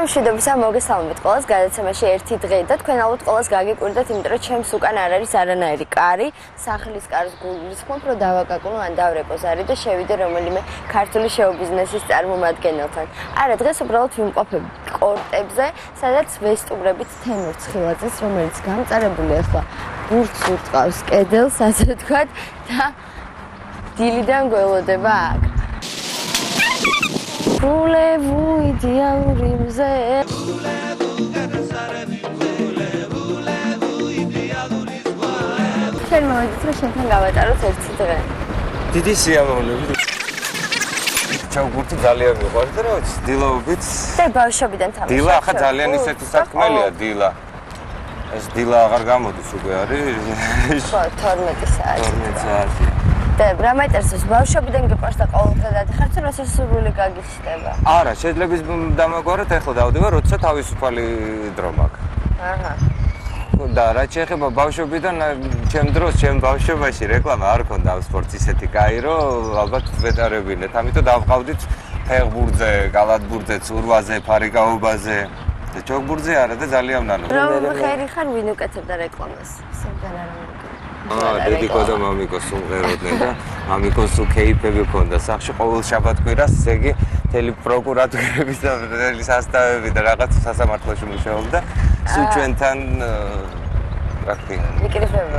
მშვიდობისა მოგესალმებით ყველას გადაცემაში ერთი დღე და თქვენ ალბათ ყველას გაგიკვირდათ, იმიტომ რომ ჩემს უკან არ არის არანაირი კარი, სახლის კარს გულისხმობ, რომ დავაკაკუნო ან დავრეკო ზარი და შევიდე რომელიმე ქართული შეუ-ბიზნესის წარმომადგენელთან. არა, დღეს უბრალოდ ვიმყოფებ კორტებზე, სადაც ვესტუმრებით თემურ ცხილაძეს, რომელიც გამწარებული ახლა ბურთს ურტყავს კედელს, ასე ვთქვათ, და დილიდან გველოდება აქ. Voulez-vous idéalement mze შენ მოვიდეთ რომ შენთან გავატაროთ ერთი დღე. დიდი სიამოვნებით. ჩაუგურთი ძალიან მიყვარს და რა ვიცი, დილაობით. და ბავშვობიდან თამაში. დილა ახლა ძალიან ისეთი საქმეა დილა. ეს დილა აღარ გამოდის უკვე არის. ხო, 12 საათი. 12 საათი. და რა მეტერს ბავშვობიდან გიყვარს და ყოველდღე დადიხართ რომ ასე სურვილი გაგიხსნება? არა, შეიძლება დამაგვაროთ ახლა დავდივარ, როცა თავისუფალი დრო მაქვს. აჰა. და რა შეიძლება ბავშვობიდან ჩემ დროს, ჩემ ბავშვობაში რეკლამა არ ქონდა სპორტის ისეთი კაი, რომ ალბათ ვეტარებინეთ. ამიტომ დავყავდით ფეხბურთზე, კალათბურთზე, ცურვაზე, ფარიკაობაზე. და ჩოგბურთზე არა და ძალიან ნანო. რომ ხერი ხარ ვინ უკეთებდა რეკლამას? სიმღერა არ მოგიგე. დედიკო და მამიკო სიმღეროდნენ და მამიკოს უქეიფები ქონდა სახში ყოველ შაბათ-კვირას, ესე იგი მთელი პროკურატურების და სასტავები და რაღაც სასამართლოში მუშაობდა. სულ ჩვენთან რა ქვია,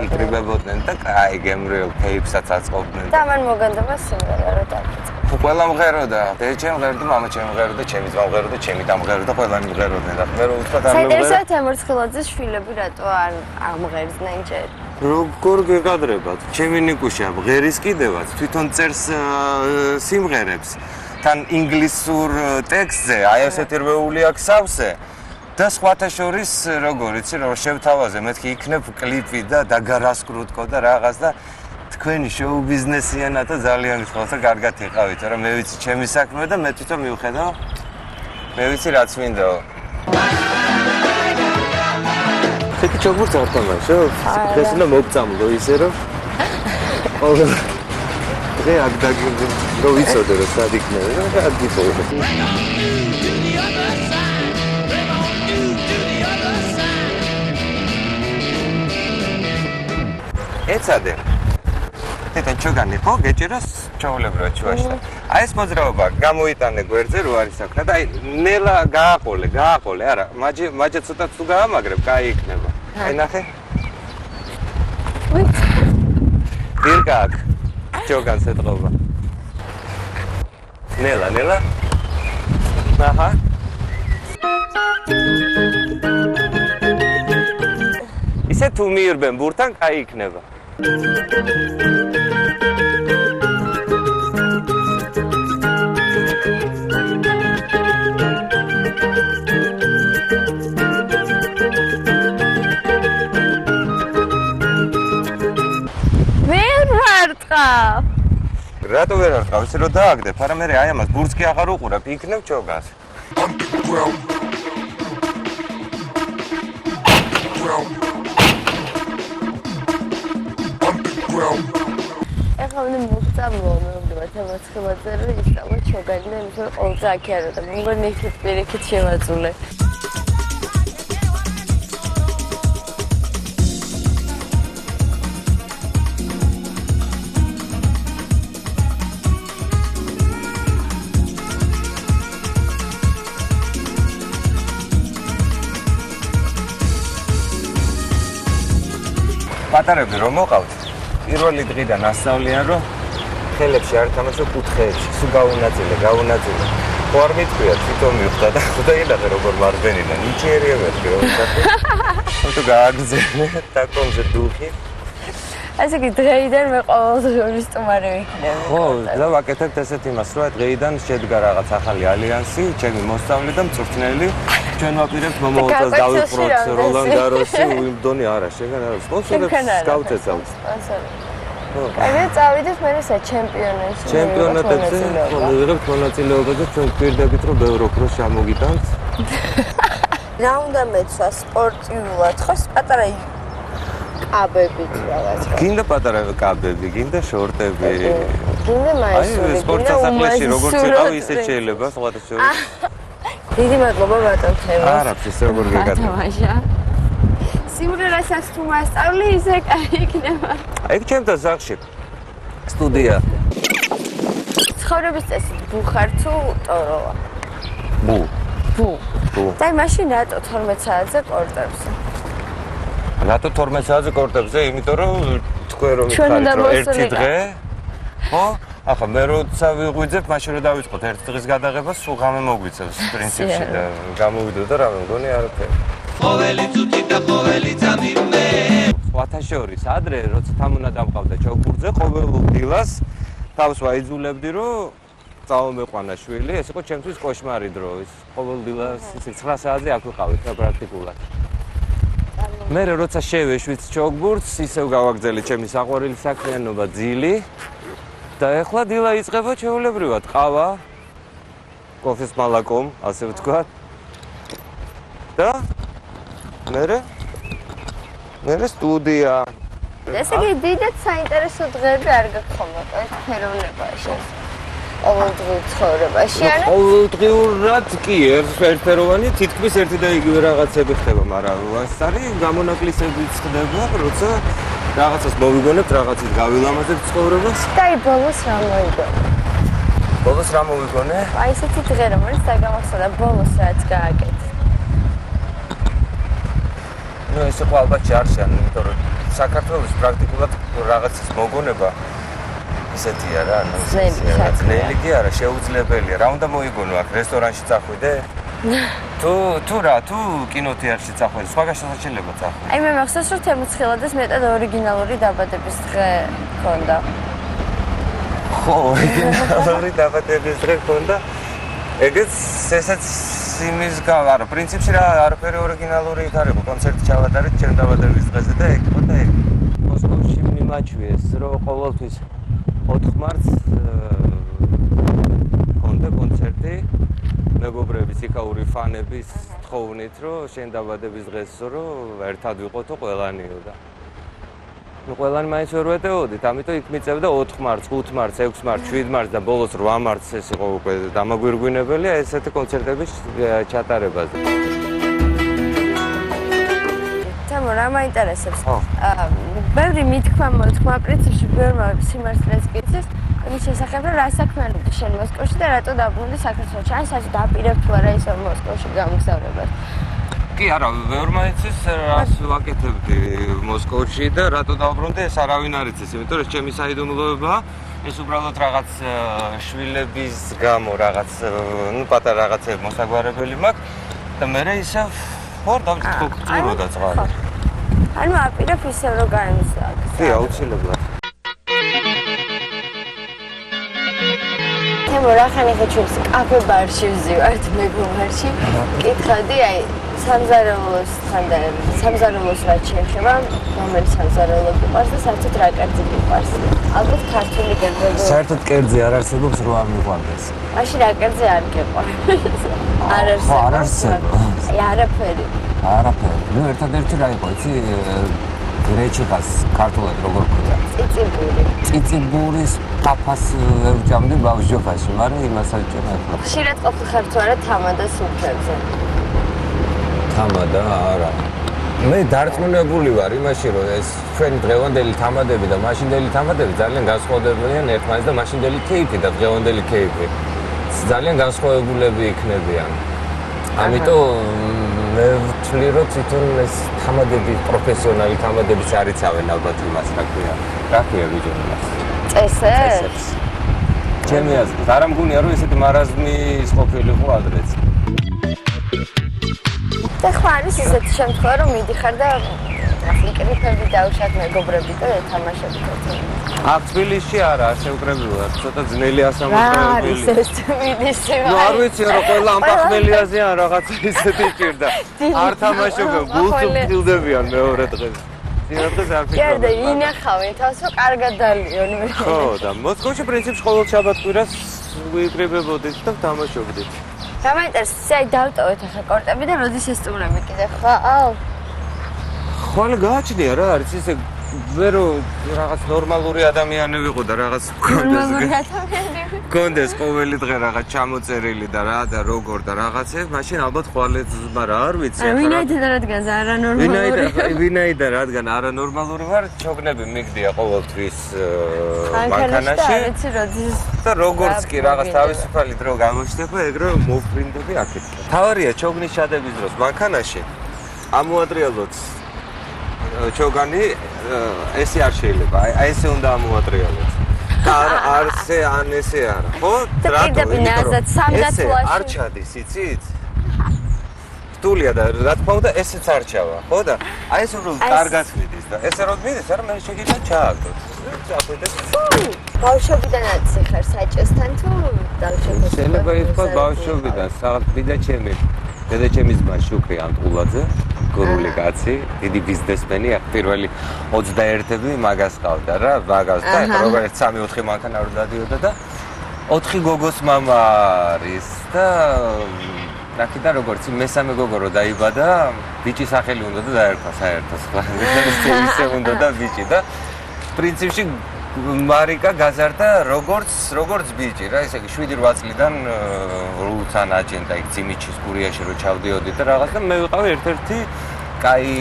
იკრიბებოდნენ და კაი გემრიელ ქეიფსაც აწყობდნენ. და მან მოგანდება სიმღერა რა დაიწყო. ყველა მღეროდა, დედა ჩემ მღეროდა, მამა ჩემ მღეროდა, ჩემი ძმა მღეროდა, ჩემი და მღეროდა, ყველანი მღეროდნენ და მე რო ვთქვათ არ მღეროდა. საერთოდ თემურ ცხილაძის შვილები რატო არ ამღერდნენ ჯერ? როგორ გეგადრებათ? ჩემი ნიკუშა მღერის კიდევაც თვითონ წერს სიმღერებს თან ინგლისურ ტექსტზე, აი ასეთი რვეული აქვს სავსე და სხვათა შორის როგორ იცი რომ შევთავაზე მეთქი იქნებ კლიპი და დაგარასკრუტკო და რაღაც და თქვენი შოუ ბიზნესიანათა ძალიან გიხვალთ და კარგად იყავით, რა მე ვიცი ჩემი საქმე და მე თვითონ მივხედავ მე ვიცი რაც მინდაო. Câte cioburt ar tămășă? Trebuie să mopțamlo isă ro. Reac dacă roviți o de răsatic ne. Reac dito. ეცადე. თეთრ ჩოგანი ხო გეჭიროს ჩაოლებრო ჩუაშა. აი ეს მოძრაობა გამოიტანე გვერდზე რო არის აქ და აი ნელა გააყოლე, არა, მაჯე ცოტა თუ გაამაგრებ, კაი იქნება. აი ნახე. დირკაკ ჩოგანს ეთყობა. ნელა. აჰა. ისე თუ მიირბენ ბურთან, კაი იქნება. რატო ვერ არყავს? ისე რომ დააგდებ, არა მე აი ამას ბურთს კი აღარ უყურებ, იქნებ ჩოგას. ეხლა მე მოგწამლო, მე მგონია თემურ ცხილაძე რომ ისწავლა ჩოგანი და იმის რომ ყოველდღე აქ არა და მე მგონია იქით პირიქით შევაძულე. პატარები რომ მოყავთ, პირველი დღიდან ასწავლიან რომ ხელებში არ თამაშო კუთხეებში, სულ გაუნაწილე. ხო არ მithქვია, თვითონ მივხვდა და ხუდაილაღე როგორ მარბენიდან, ნიჭიერია მეთქი რომ ისახე. თუ გააგზავნე და კონზე დუხი. ასე კი დღეიდან მე ყოველდღიური სტუმარი ვიქნები. ხო, და ვაკეთებთ ესეთ იმას, რომ დღეიდან შედგა რაღაც ახალი ალიანსი, ჩემი მოსწავლე და მწვრთნელი. ჩვენ ვაპირებთ მომავალს დავიფროთ როლან გაროსი, უიმბდონი არა, შეგან არა, სპონსორებს გავწეცავთ. ხო. აი, წავიდეთ მე ესა ჩემპიონატში. ჩემპიონატებზე ვიღებთ მონაწილეობა და ჩვენ გვირდებით რომ ბევრ ოქროს ჩამოგიტანთ. რა უნდა მეცვა სპორტიულად ხო პატარა კაბებით რაღაც გინდა პატარა კაბები, გინდა შორტები. გინდა მაისური. აი სპორტ სასახლეში როგორც იყავი ისე შეიძლება სხვათა შორის. დიდი მადლობა ბატონ თემო. არა, ეს როგორ გეკეთება. სიმღერას აქვს თუ მასწავლი ისე კაი იქნება. ეგ ჩემთან სახში. სტუდია. ცხოვრების წესი ბუხარ თუ ტოროა? ბუ. ბუ. და მაშინ რატო 12 საათზე კორტებზე? რატო 12 საათზე კორტებზე? იმიტომ რომ თქვენ რომ მიხარით რომ ერთი დღე ხო? ახლა მე როცა ვიღვიძებ, მაშინ რომ დავიწყოთ ერთი დღის გადაღებას, სულ ღამე მოგვიწევს პრინციპში და გამოვიდო და რა მეგონი არაფერი. ყოველი წუთი და ყოველი წამი მე. სხვათა შორის ადრე როცა თამუნა დამყავდა ჩოგბურთზე, ყოველ დილას თავს ვაიძულებდი რომ წავმეყვანა შვილი, ეს იყო ჩემთვის კოშმარი დრო ის. ყოველ დილას 9 საათზე აქ ვიყავით პრაქტიკულად. მე როცა შევეშვით ჩოგბურთს, ისევ გავაგზავნე ჩემი საყვარელი საქმიანობა ძილი. და ეხლა დილა იწყება ჩვეულებრივად ყავა, კოფეს მალაკომ, ასე ვთქვათ. და მე სტუდია. ესე იგი დიდად საინტერესო დღეები არ გქონდა ეროვნებაში. ყოველდღიურ ცხოვრებაში არა? ყოველდღიურად კი, ერთფეროვანი, თითქმის ერთი და იგივე რაღაცები ხდება, მაგრამ ეს არის გამონაკლისებიც ხდება, როცა რაღაცას მოვიგონებთ, რაღაცით გავილამაზებთ ცხოვრებას. და აი ბოლოს რა მოიგონე? ბოლოს რა მოვიგონე? აი ესეთი დღე რომელიც დაგამახსოვდა ბოლოს რაც გააკეთე. ნუ ეს იყო ალბათ ჯარშან, იმიტომ რომ საქართველოს პრაქტიკულად რაღაცის მოგონება ისეთია რა, ანუ ძნელი კი არა, შეუძლებელია. რა უნდა მოიგონო აქ რესტორანში წახვიდე? თუ კინოთეატრში წახვიდე, სხვა გასაშლელება წახვიდე. აი მე მახსოვს რომ თემოცხილადეს მეტად ორიგინალური დაბადების დღე ჰქონდა. ხო, ორიგინალური დაბადების დღე ჰქონდა. ეგეც ესაც იმის არა, პრინციპში რა არაფერი ორიგინალური იქ არ იყო, კონცერტი ჩავატარეთ ჩემ დაბადების დღეზე და ეგ იყო და ეგ. მოსკოვში მიმაჩვიეს, რომ ყოველთვის 4 მარტს კონდა კონცერტი მეგობრების იქაური ფანების თხოვნით, რომ შენ დაბადების დღესო რომ ერთად ვიყოთო ყველანიო და ნუ ყველანი მაინც ვერ ვეტეოდით, ამიტომ იქ მიწევდა 4 მარტს, 5 მარტს, 6 მარტს, 7 მარტს და ბოლოს 8 მარტს ეს იყო უკვე დამაგვირგვინებელია ესეთი კონცერტების ჩატარებაზე. თემო რა მაინტერესებს? ბევრი მითქმა პრინციპში ბევრმა სიმართლეს გიცეს იმის შესახებ, რომ რა საქმე არის შენ მოსკოვში და რატო დაბრუნდი საქართველოში? ან საერთოდ დაპირებთ თუ არა ისევ მოსკოვში გამგზავრებას? კი არა, ბევრმა იცის რას ვაკეთებდი მოსკოვში და რატო დაბრუნდი, ეს არავინ არ იცის, იმიტომ რომ ეს ჩემი საიდუმლოებაა. ეს უბრალოდ რაღაც შვილების გამო რაღაც, ნუ პატარა რაღაცები მოსაგვარებელი მაქვს და მე ისევ ხარ დავჭრილო და წყალი. ანუ აპირებ ისევ რომ გაემგზავრე. კი, აუცილებლად. თემო რა ხანი ხო ჩვენს კაფე ბარში ვზივართ მეგობარში. კითხავდი აი სამზარეულოს რაც შეეხება, რომელი სამზარეულო გიყვარს და საერთოდ რა კერძი გიყვარს? ალბათ ქართული კერძები. საერთოდ კერძი არ არსებობს, რომ არ მიყვარდეს. მაშინ რა კერძი არ გიყვარს? არ არსებობს. არ არსებობს. აი არაფერი. არაფერი. ნუ ერთადერთი რა იყო, იცი? გრეჩიკას ქართულად როგორ ქვია? წიწიბური. წიწიბურის ტაფას ვერჯამდი ბავშვობაში, მაგრამ იმას არ ჭამე. ხშირად ყოფილიყარ თუ არა თამადას მუხებზე? თამადა არა. მე დარწმუნებული ვარ იმაში, რომ ეს ჩვენი დღევანდელი თამადები და მაშინდელი თამადები ძალიან განსხვავდებიან ერთმანეთს და მაშინდელი кейფი და დღევანდელი кейფი ძალიან განსხვავებულები იქნებიან. ამიტომ მე ვთვლი, რომ თვითონ ეს თამადები, პროფესიონალი თამადებიც არ იცავენ ალბათ იმას, რა ქვია. რა ქვია ბიჭო იმას? წესებს. ჩემი აზრით, არ ამგონია, რომ ესეთი მარაზმის ყოფილიყო ადრეც. და ხო არის ისეთი შემთხვევა, რომ მიდიხარ და ფლიკრიფები დავუშვათ მეგობრები და ეთამაშებთ ერთად. აქ თბილისში არა, შეუკრებულად, ცოტა ძნელი ასამართლებელი. რა არის ეს თბილისი? ნუ არ ვიცი, რომ ყველა ამ პახმელიაზე ან რაღაცა ისეთი ჭირდა. არ თამაშობენ, გულს უხდილდებიან მეორე დღეს. სინამდვილეს არ ფიქრობ. კი, და ინახავენ თავს, რომ კარგად დალიონ. ხო, და მოსკოვში პრინციპში ყოველ შაბათ-კვირას ვიკრიბებოდით და თამაშობდით. რა მაინტერესებს, აი დავტოვეთ ახლა კორტები და როდის ესტუმრები კიდე ხო? ხოლმე გააჩნია რა არის ისე ვერო რაღაც ნორმალური ადამიანი ვიყო და რაღაც კონდეს ყოველი დღე რაღაც ჩამოწერილი და რა და როგორ და რაღაცე, მაშინ ალბათ ხვალეთ, მაგრამ არ ვიცი. ვინაიდან რადგან არანორმალური. ვინაიდან რადგან არანორმალური ვარ, ჩოგნები მიგდია ყოველთვის მანქანაში. არიცი როდის და როგორც კი რაღაც თავისუფალი დრო გამოჩნდება, ეგრე მოვფრინდები აქეთ. თავარია ჩოგნის ჩადების დროს მანქანაში ამოატრიალოთ ჩოგანი ესე არ შეიძლება. აი ესე უნდა ამოატრიალოთ. არ ესე არა. ხო? ესე არ ჩადის, იცით? რთულია და რა თქმა უნდა ესეც არ ჩავა, ხო და აი ეს რომ კარგად მიდის და ესე რომ მიდის, არა მე შეგიძლია ჩააგდოთ. ბავშვობიდანაც ხარ საჭესთან თუ დავშეკეთე? შეიძლება ითქვა ბავშვობიდან, რაღაც დედაჩემის ძმა შუქრი ანტულაძე, გურული კაცი, დიდი ბიზნესმენი, პირველი 21-ები მაგას ყავდა რა, მაგას და როგორც 3-4 მანქანა რო დადიოდა და 4 გოგოს მამა არის და რაკეთა როგორც მესამე გოგო რო დაიბადა, ბიჭი სახელი უნდა და დაერქვა საერთოდ. ისე უნდა და ბიჭი და პრინციპში მარიკა გაზარდა როგორც ბიჭი რა, ესე იგი 7-8 წლიდან რულთან აჯენდა იქ ძიმიჩის გურიაში რო ჩავდიოდი და რაღაც და მე ვიყავი ერთ-ერთი კაი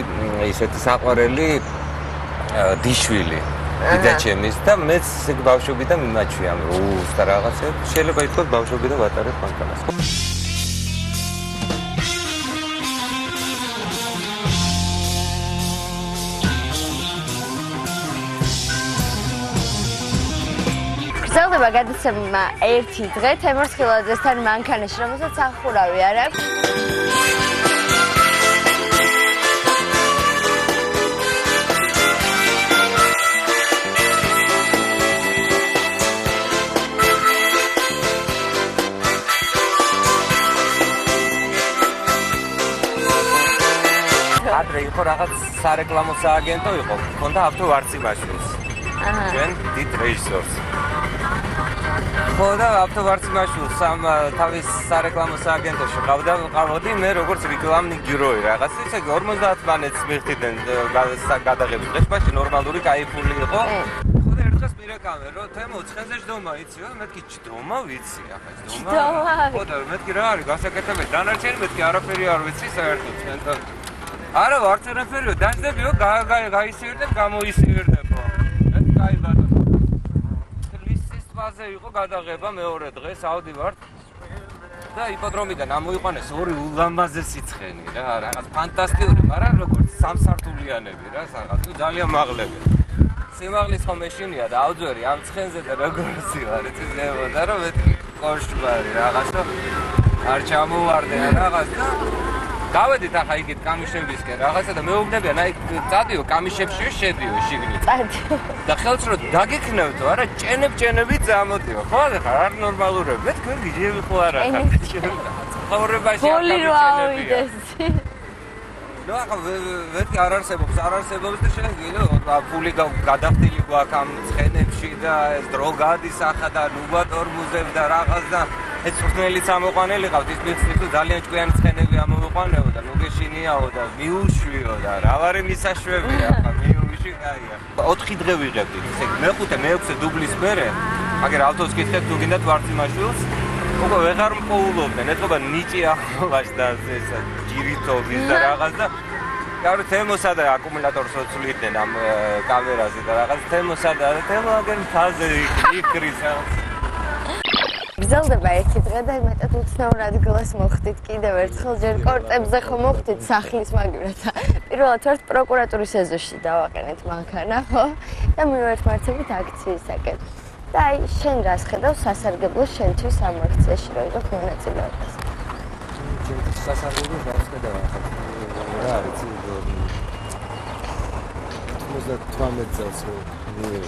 ისეთი საყვარელი დიშვილი დედაჩემის და მეც ესე ბავშვობიდან მიმაჩვია ამ რულს და რაღაცებს შეიძლება ითქვას ბავშვობიდან ვატარებ მანქანას. გრძელდება გადაცემა ერთი დღე თემურ სხილაძესთან მანქანაში, რომელსაც სახურავი არ აქვს. ადრე იყო რაღაც სარეკლამო სააგენტო იყო, ჰქონდა ავტო ვარციმაშვილს. ჩვენ დიდ რეჟისორს. ხო და ავტო ვარციმაშვილს თავის სარეკლამო სააგენტოში ყავდი მე როგორც რეკლამნი გიროი რაღაც ისე 50 მანეთს მიხდიდნენ გადაღების დღეს, მაშინ ნორმალური кайფული იყო. ხო და ერთხელ მირეკავე რომ თემო ცხენზე ჯდომა იცი, მეთქი ჯდომა ვიცი, ახლა ჯდომა. ხო და მეთქი რა არის გასაკეთებელი, დანარჩენი მეთქი არაფერი არ ვიცი საერთოდ თქვენთან. არა ვარც არაფერიო, დაждებიო, გაისიერდებ, გამოისიერდებო. მეთქი კაი ბატონო. ზე იყო გადაღება მეორე დღეს ავდივართ და იპოდრომიდან ამოიყვანეს ორი ულამაზესი ცხენი რა რაღაც ფანტასტიკური, მაგრამ როგორც სამსართულიანები რა რაღაც ძალიან მაღლები. სიმაღლის ხომ ეშინია და ავძვერი ამ ცხენზე და როგორი ვარ ეცედებოდა რომ მეთქი კოშკარი რაღაც და არ ჩამოვარდე რაღაც და გავედით ახლა იქით კამიშებისკენ რაღაცა და მეუბნებიან აი წადიო კამიშებში შედიო შიგნით. წადიო. და ხელს რო დაგიქნევთო, არა ჭენები წამოდიო. ხო ახლა არ ნორმალურები. მე თქვენ გიჟები ხო არა ხარ? ცხოვრებაში არ გავიჩენებია. ნუ ახლა ვეთქი არ არსებობს და შეიძლება ფული გადახდილი გვაქვს ამ ცხენებში და ეს დრო გადის ახლა და ნუბა ტორმუზებ და რაღაც და ეს წვნელიც ამოყვანელი ყავთ ის მიხსნით თუ ძალიან ჭკვიანი ცხენები ამოყვანეო და ნუ გეშინიაო და მიუშვიო და რა ვარი მისაშვებია ახლა მიუში კაია 4 დღე ვიღებდი ესე მე-5 მე-6 დუბლის მერე აგერ ავტოს კითხეთ თუ გინდათ ვარციმაშვილს უკვე ვეღარ მყოულობდნენ ეთქობა ნიჭი ახლოვაში და ეს ჯირითობის და რაღაც და გავრი თემოსა და აკუმულატორს უცვლიდნენ ამ კამერაზე და რაღაც თემოსა და თემო აგერ მთაზე იქრის გრძელდება ერთი დღე და მეტად უცნაურ ადგილას მოხდით კიდევ ერთხელ ჯერ კორტებზე ხომ მოხდით სახლის მაგივრად და პირველად ვართ პროკურატურის ეზოში დავაყენეთ მანქანა ხო და მივერთმართებით აქციისაკენ და აი შენ რას ხედავ სასარგებლო შენთვის ამ აქციაში რომ იყო მონაწილეობას სასარგებლო რას ხედავ რა არის 98 წელს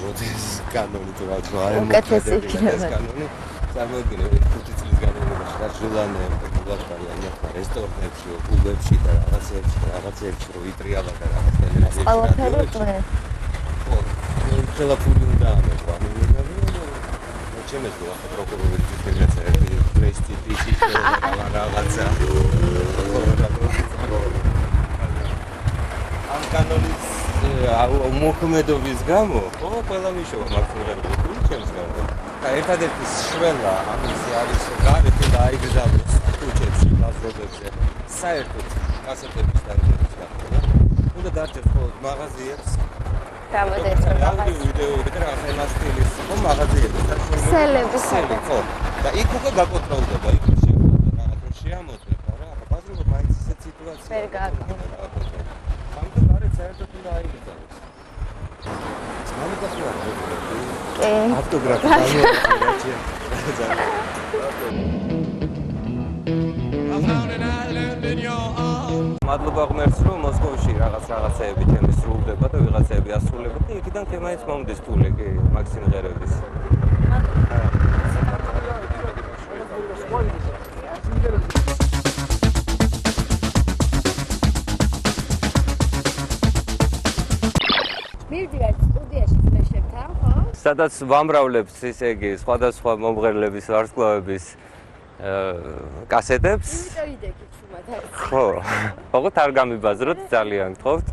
როდის კანონი თუ რა თქმა უნდა უკეთესი იქნება წარმოიდგინე 5 წლის განმავლობაში და ჟულანე მოგახარია რესტორნებში, კლუბებში და რაღაცებში რომ იტრიალა და რაღაცები. ყველაფერი ტვე. ხო, ხელაფული უნდა ამოყვა. მე ჩემს ახლა პროკურორის ძირითადად ტრესტი ტიპი რაღაცა. ამ კანონის მოქმედობის გამო, ყველა მიშოვა მაქსიმალურად ჩემს გარდა. და ერთადერთი შველა ამისი არის გარეთ დაიგზავნოს კუჩებში, ლაზრობებზე. საერთოდ კასეტების დაიგზავნის გახდა. უნდა დარჩეს მხოლოდ მაღაზიებს. გამოდეცვა აუდიო ვიდეოები და რაღაცა იმას სტილის მაღაზიები და სელების ხო. და იქ უკვე გაკონტროლდება, იქ შეგვიძლია რაღაცა შეამოწმეთ, მაგრამ აბა ბაზრობა მაინც ისეთ სიტუაციაა. ვერ გააკეთებია. ამიტომ გარეთ საერთოდ უნდა აიგზავნოს. ავტოგრაფი გამოიწვია. მადლობა ღმერთს, რომ მოსკოვში რაღაცეები თემი სრულდება და ვიღაცეები ასრულება და იქიდან კი მაინც მომდის ფული კი მაქსიმ ღერების. მივდივართ სტუდიაში ფლეშებთან, ხო? სადაც ვამრავლებს ისე იგი სხვადასხვა მომღერლების ვარსკვლავების კასეტებს. იმიტომ იდექით შუმად არის. ხო. ოღონდ არ გამიბაზროთ ძალიან გთხოვთ.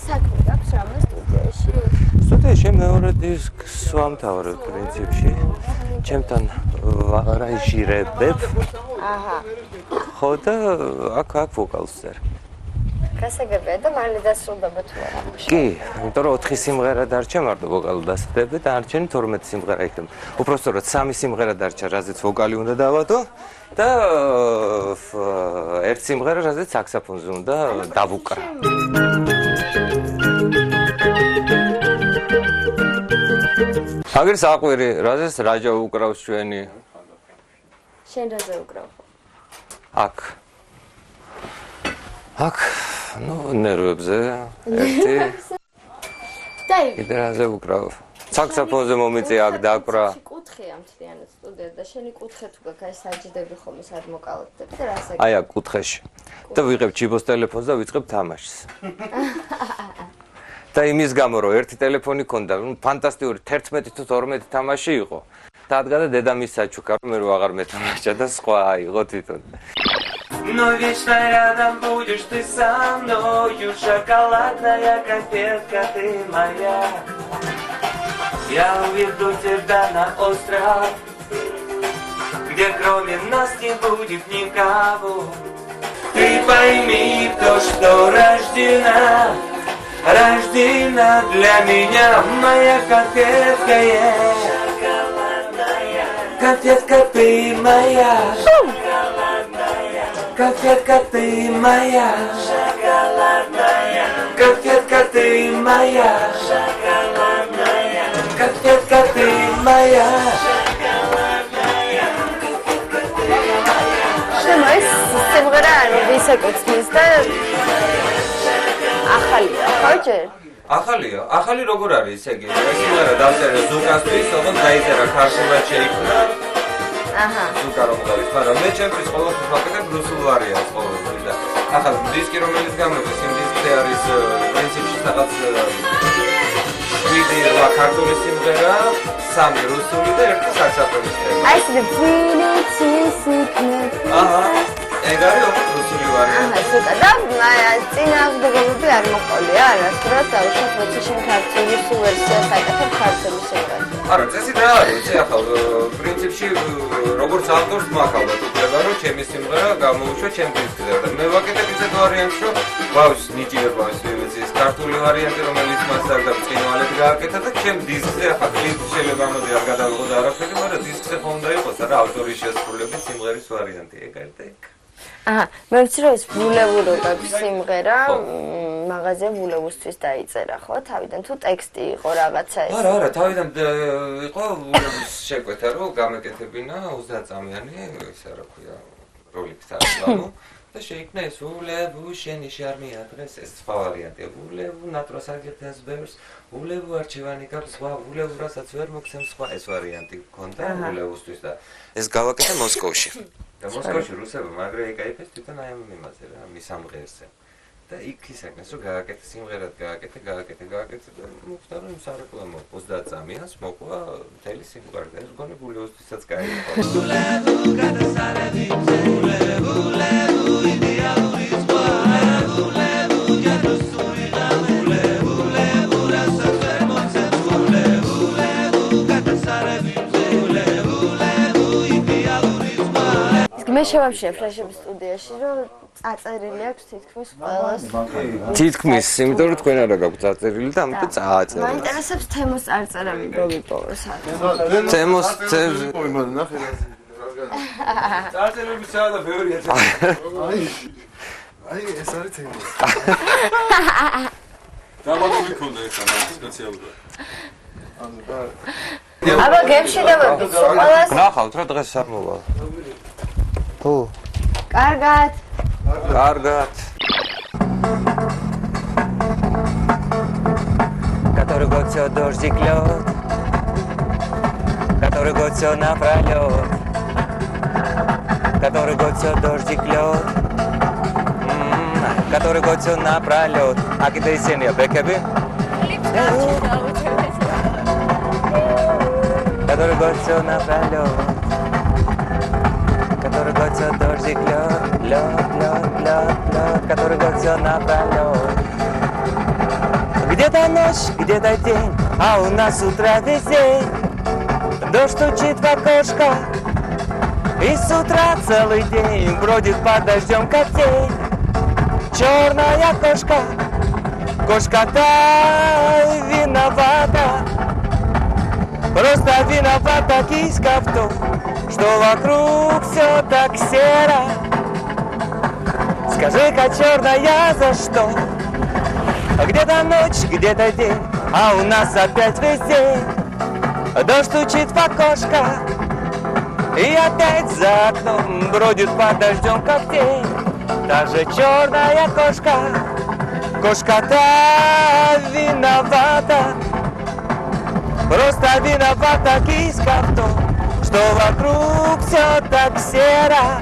საქმე გაქვს რამე სტუდიაში? სტუდიაში მეორე დისკს ვამთავრებ პრინციპში. ჩემთან ვარანჟირებ. აჰა. ხო და აქ ვოკალს წერ. გასაგებია და მალე დასრულდება თუ არა? კი, იმიტომ რომ 4 სიმღერა დარჩა მარტო ვოკალი დასწრები და არჩენი 12 სიმღერა იქნება. უпростоრად 3 სიმღერა დარჩა, რაზეც ვოკალი უნდა დავადო და ერთ სიმღერა, რაზეც საქსოფონზე უნდა დავუკრა. აგერ საყვირი, რაზეც რაჯა უკრავს ჩვენი? შენ რაზე უკრავ? აქ. ნერვებზე ერთი. დაი. კიდე რაზე უკრავ? საქსოფონზე მომიწია აქ დაკვრა. კუთხეა მთლიანად სტუდია და შენი კუთხე თუ გაქვს აი საჯდები ხოლმე სად მოკალოდებ და რასაკეთებ? აი აქ კუთხეში. და ვიღებ ჯიბოს ტელეფონს და ვიწყებ თამაშს. და იმის გამო რომ ერთი ტელეფონი ქონდა, ფანტასტიკური 11 თუ 12 თამაში იყო. დადგა და დედამის საჩუქა რომ მე რო აღარ მეთამაშა და სხვა აიღო титон. Но вечно рядом будешь ты со мною, шоколадная конфетка ты моя. Я уведу тебя на остров, где кроме нас не будет никого. Ты пойми то, что рождена для меня моя конфетка есть. Конфетка ты моя. Конфетка ты моя, шоколадная. Конфетка ты моя, шоколадная. Конфетка ты моя, шоколадная. შემოის სიმღერა ვისაკუთვნის და ახალია, ხო ჯერ? ახალი როგორ არის, ესე იგი, ეს სიმღერა დავწერე ზუკასთვის, ოღონდ დაიწერა ქართულად შეიქმნა. აჰა. ზუკა რომ გავის, მაგრამ მე ჩემთვის ყოველთვის ვაკეთებ რუსულ ვარიანტს ყოველთვის და ახლა დისკი რომელიც გამოდის, იმ დისკზე არის პრინციპში რაღაც 7 ქართული სიმღერა, 3 რუსული და 1 საქსოფონის თემა. აი ეს ვინიცისიკნე. აჰა. ეგ არის რუსული ვარიანტი. აჰა, ცოტა და წინააღმდეგობები არ მოყოლია, არასდროს დაუშვათ როცა შენ ქართული ვერსიას აკეთებ ქართული სიმღერას. არა, წესი რა არის, იცი ახლა პრინციპში როგორც ავტორს მაქალდა თქება რომ ჩემი სიმღერა გამოუშვა ჩემ დისკზე და მე ვაკეთებ ისეთ ვარიანტს რომ ბავშვს ნიჭიერება ის ქართული ვარიანტი რომელიც მას არ და წინვალედ გააკეთა და ჩემ დისკზე ახლა კლიპი შეიძლება ამაზე არ გადავიღო და არაფერი, მაგრამ დისკზე ხომ უნდა იყოს რა ავტორის შესრულების სიმღერის ვარიანტი ეგ არის და ეგ. აჰა, მე ვიცი რომ ეს ვულევურო გაქვს სიმღერა, მაღაზია ვულევუსთვის დაიწერა, ხო? თავიდან თუ ტექსტი იყო რაღაცა ეს. არა, თავიდან იყო ვულევის შეკვეთა რომ გამეკეთებინა 30 წამიანი, ისა რა ქვია, როლიქს აღწამო და შეიქმნა ეს ვულევუ შენი შარმია დღეს ეს სხვა ვარიანტია. ვულევუ ნატროს აგეთას ბევრს, ვულევუ არჩევანი გაქვს სხვა, ვულევუ რასაც ვერ მოგცემ სხვა ეს ვარიანტი გქონდა ვულევუსთვის და ეს გავაკეთე მოსკოვში. და მოსკოვში რუსებმა მაგრე ეკაიფეს თვითონ აი ამ იმაზე რა, მის ამ ღერზე. და იქ ისაკეს რომ გააკეთე სიმღერად გააკეთე და მოხდა რომ სარეკლამო 30 წამიანს მოყვა მთელი სიმღერა და ეს გონი ბულიოსთვისაც გაიყო მე შევამშია ფლეშების სტუდიაში რომ წაწერილი აქვს თითქმის ყველას. თითქმის, იმიტომ რომ თქვენ არა გაქვთ წაწერილი და ამიტომ წააწერეთ. მაინტერესებს თემოს წარწერები მოგიპოვოს. თემოს ნახე რა. წარწერები საერთოდ ბევრია. აი ეს არის თემა. დამაგული ქონდა ეს სპეციალურად. ანუ და აბა გემში დავდით ყველას. ნახავთ რა დღეს არ მოვა. Ო. კარგად. Который год всё дождик лёд, который год всё напролёт, который год всё дождик лёд, который год всё напролёт. Акида ისენია ბეკები? Который год всё напролёт. Который год всё дождик лёд, который год всё напролёт. Где-то ночь, где-то день, а у нас утро весь день. Дождь стучит в окошко, и с утра целый день бродит под дождем, как тень. Черная кошка, кошка-то виновата. Просто виновата киска в том, что вокруг все так серо. Скажи-ка, черная, за что? Где-то ночь, где-то день, а у нас опять весь день. Дождь стучит в окошко, и опять за окном бродит под дождем, как тень. Та же черная кошка, кошка-то виновата. Просто виновата киска в том, что вокруг все так серо.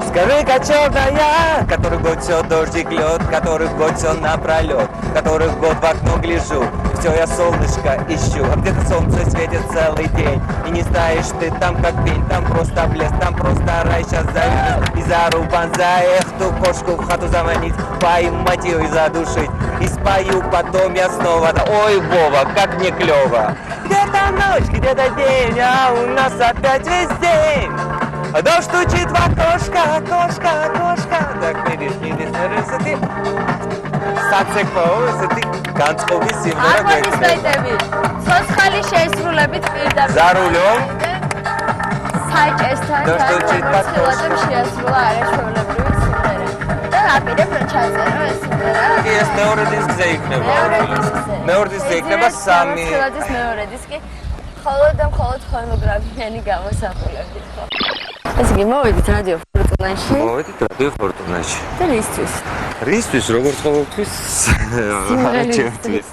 Скажи-ка, черная, который год все дождик лед, который год все напролет, который год в окно гляжу, все я солнышко ищу, а где-то солнце светит целый день, и не знаешь ты там как пень, там просто блеск, там просто рай, сейчас завидусь и зарубан за эту кошку в хату заманить, поймать ее и задушить, и спою потом я снова, да ой, Вова, как мне клево. Где-то ночь, где-то день, а у нас опять весь день. Дождь стучит в окошко, кошка. Так миришь, ты. Сацекоус, ты განწყობის სიმღერა აკონისტები. ცოცხალი შეისრულებით პირდაპირ. За рулем. საჭესთან განწყობილადებ შეასრულა არაჩვეულებრივი სიმღერა. და აპირებ რომ ჩაწერო ეს სიმღერა. ეს მეორე დისკზე იქნება. მეორე დისკზე იქნება 3. ცილაძის მეორე დისკი. მხოლოდ ხონოგრაფიანი გამოსახულებით ხო? ეს იგი მოვიდით რადიო ფორტუნაში. მოვიდით რადიო ფორტუნაში. და რისთვის? რისთვის როგორც ყოველთვის სიმღერისთვის.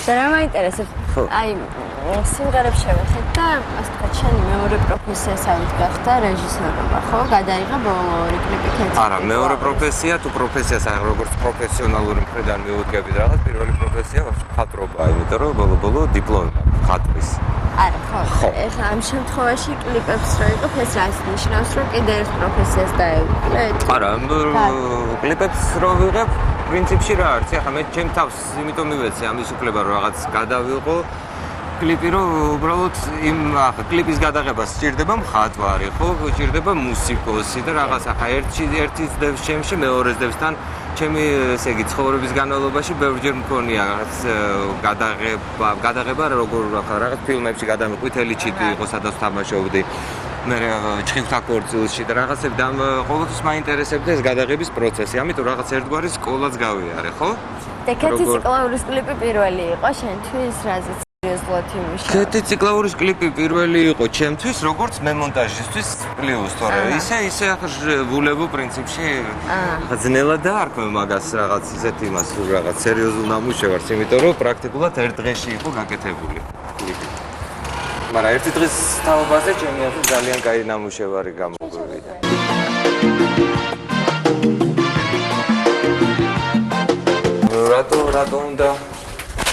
და რა მაინტერესებს? აი სიმღერებს შევეხეთ და ასე ვთქვათ, შენი მეორე პროფესია საერთოდ გახდა რეჟისორობა, ხო? გადაიღო ბოლო ორი კლიპი ქეცი. არა, მეორე პროფესია თუ პროფესიას ან როგორც პროფესიონალური მხრიდან მივუდგებით რაღაც, პირველი პროფესია მხატვრობაა, იმიტომ რომ ბოლო დიპლომი მაქვს მხატვრის. არა, ხო. ეხლა ამ შემთხვევაში კლიპებს რო იყობ, ეს რას ნიშნავს, რომ კიდე ერთ პროფესიას დაეუკლეთ? არა, კლიპებს რო ვიღებ, პრინციპში რა არის, ახლა მე ჩემ თავს იმიტომ მივეცე ამის უფლება რომ რაღაც გადავიღო კლიპი რომ უბრალოდ იმ ახლა კლიპის გადაღებას სჭირდება მხატვარი, ხო, სჭირდება მუსიკოსი და რაღაც ახლა ერთის დევს ჩემში, მეორეს დევსთან ჩემი ესე იგი ცხოვრების განმავლობაში ბევრჯერ მქონია რაღაც გადაღება როგორ ახლა რაღაც ფილმებში გადამიყვითელი ჩიტი იყო სადაც თამაშობდი მე ჩხილთა კორწილში და რაღაცები და ყოველთვის მაინტერესებდა ეს გადაღების პროცესი, ამიტომ რაღაც ერთგვარი სკოლაც გავიარე, ხო? და ქეთი ციკლაურის კლიპი პირველი იყო შენთვის, რაზეც სერიოზულად იმუშავა. ქეთი ციკლაურის კლიპი პირველი იყო ჩემთვის, როგორც მემონტაჟისთვის პლუს, თორე ისე ახლა ვულებო პრინციპში ძნელად დაარქვე მაგას რაღაც ისეთ იმას, რაღაც სერიოზულ ნამუშევარს, იმიტომ რომ პრაქტიკულად ერთ დღეში იყო გაკეთებული კლიპი. მაგრამ ერთი დღის თაობაზე ჩემი ახლოს ძალიან კაი ნამუშევარი გამოგვივიდა. რატო უნდა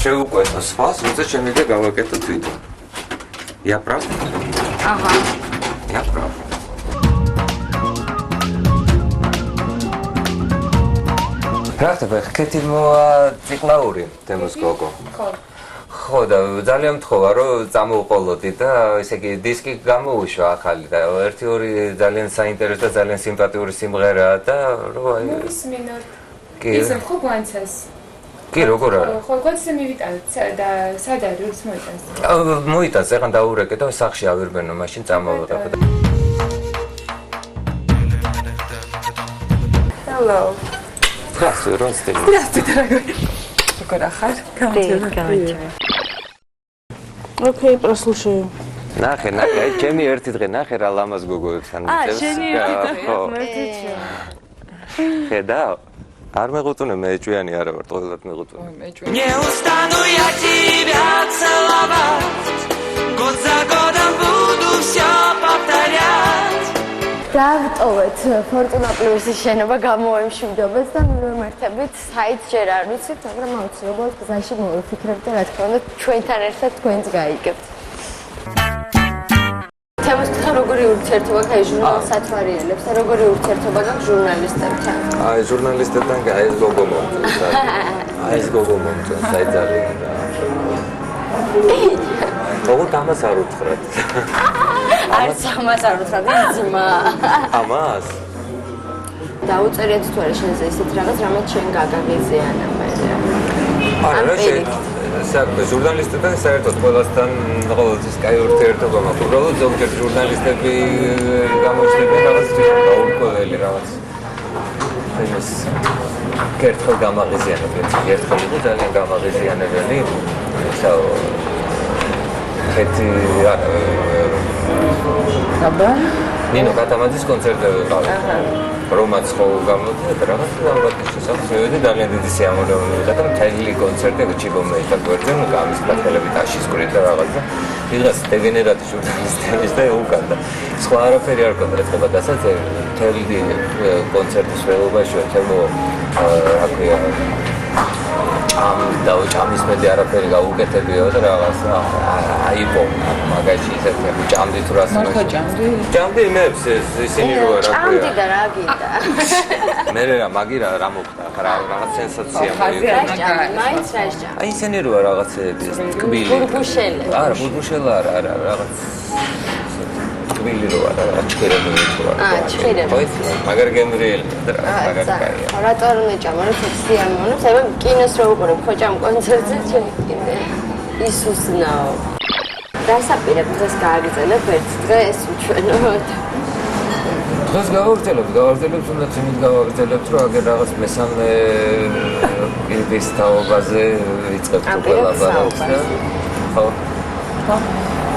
შევუყვეთო სხვას, როცა შემიძლია გავაკეთო თვითონ. Я прав? Ага. Я прав. რა ხდება, ხეთი მოაწიყლაური თემოს გოგო. ხო და ძალიან მთხოვა რომ წამოვყოლოდი და ესე იგი დისკი გამოუშვა ახალი და ერთი-ორი ძალიან საინტერესო და ძალიან სიმპათიური სიმღერაა და რომ აი მისმინოთ. კი. ისე ხო გვანცეს. კი როგორ არა? ხო გვანცეს მივიტანეთ და სად არის მოიტანს. მოიტანს, ეხლა დაურეკე და სახში ავირბენო, მაშინ წამოვიღებ. Hello. Здравствуй, родственник. Здравствуйте, дорогой. Какой рахат. Привет. Окей, прослушаю. ნახე, აი ჩემი ერთი დღე ნახე რა ლამაზ გოგოებთან მიწევს. შენი ერთი დღე, ხო. მერტიჩო. ხედავ? არ მეღუწუნე მე ეჭვიანი არა ვარ, ყველად მეღუწუნე. Не устану я тебя целовать, год за годом буду все повторять. დავტოვეთ ფორტუნა პლუსის შენობა გამოემშვიდობეთ და მივემართებით საით ჯერ არ ვიცით, მაგრამ აუცილებლად გზაში მოვიფიქრებთ და რა თქმა უნდა ჩვენთან ერთად თქვენც გაიგებთ. თემას თქვა როგორი ურთიერთობა გაი ჟურნალს სათვალიერებს და როგორი ურთიერთობა გაქვს ჟურნალისტებთან? აი ჟურნალისტებთან აი ეს გოგო მომწონს. აი ეს გოგო მომწონს, აი ძალიან. როგორ ამას არ უთხრათ? არც ამას არ უთხრათ, ძმა. ამას? დაუწერიეთ თუ არა შენზე ისეთ რაღაც, რამაც შენ გაგაღიზიანა მე. არა, საერთოდ ჟურნალისტებთან საერთოდ ყველასთან ყოველთვის კაი ურთიერთობა მაქვს. უბრალოდ ზოგჯერ ჟურნალისტები გამოჩნდნენ რაღაც გაურკვეველი რაღაც. ეს კერთხელ გამაღიზიანებელი, ერთხელ იყო ძალიან გამაღიზიანებელი. ესა ხეთი აბა? ნინო კატამაძის კონცერტები ყავდა. რომაც ხო გამოდიოდა რაღაც ალბათ შესაძლოა შევედი ძალიან დიდი სიამოვნებაა და მთელი კონცერტი ჩიბომეითა გვერდზე გამის პლატელებით აშისკრით და რაღაცა ვიღაც დეგენერატი ჟურნალისტების და უკან და სხვა არაფერი არ გქონდა ეხება დასაცავი მთელი კონცერტის ველობაში თემო რა ქვია ჭამის მედი არაფერი გაუკეთებიო და რაღაცა აიყო მაგაში ისეთი ჭამდი თუ რას მართლა ჭამდი? ჭამდი იმებს ისინი რო რა ქვია ჭამდი და რა გინდა? მე რა მაგირა რა მოხდა რა რაღაც სენსაცია ხაზი მოიყვა არ მაგარი. მაინც რა ჭამ? აი ისინი რო რაღაცეები ტკბილი ბურბუშელი. არა ბურბუშელა არა რაღაც ტკბილი რო არა აჩქერებული რო არა აჩქერებული. ხო მაგარი გემრიელი და მაგარი კაია რატო არ უნდა ჭამო რა ტექსტი ამონებს? აი კინოს რო უყურებ ხო ჭამ კონცერტზე ჩეკინე. ისუსნაო. დასაპირებ დღეს გააგრძელებ ერთ დღეს უჩვენოთ. დღეს გავაგრძელებთ თუნდაც იმით გავაგრძელებთ რომ აგერ რაღაც მესამე ის თაობაზე იწყებთ ყველა ბარათს და ხო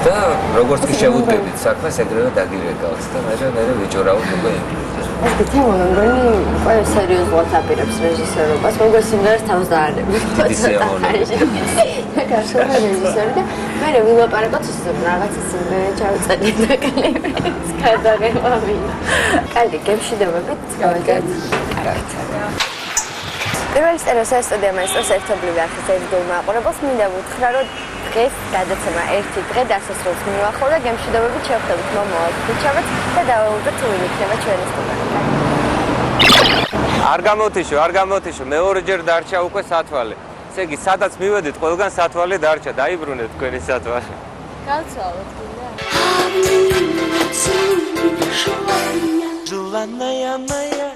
და როგორც კი შევუდგებით საქმეს ეგრევე დაგირეკავს და მე ვიჭორავთ უკვე ეს თემა მე მგონი ყველა სერიოზულად აპირებს რეჟისორობას, როგორც სიმღერას თავს დაანებს. დიდი სიამოვნებაა. გასულა რეჟისორი და მე ვილაპარაკოთ ისე რაღაცა სიმღერა ჩავწერეთ და კლიპს გადაღებავი. კარგი, გემშვიდობებით, გავაკეთეთ. პირველი სტერეოსა სტუდია მაესტროს ერთობლივი არხის ერთგულ მაყურებელს მინდა ვუთხრა, რომ დღეს გადაცემა ერთი დღე დასასრულს მივახო და გემშვიდობებით შევხვდებით მომავალ ფიჩავით და დავაუბრეთ თუ ვინ იქნება ჩვენი სტუმარი. არ გამოთიშო, მეორეჯერ დარჩა უკვე სათვალე. ესე იგი, სადაც მივედით, ყველგან სათვალე დარჩა, დაიბრუნეთ თქვენი სათვალე. გავცვალოთ კიდე. Желанная моя.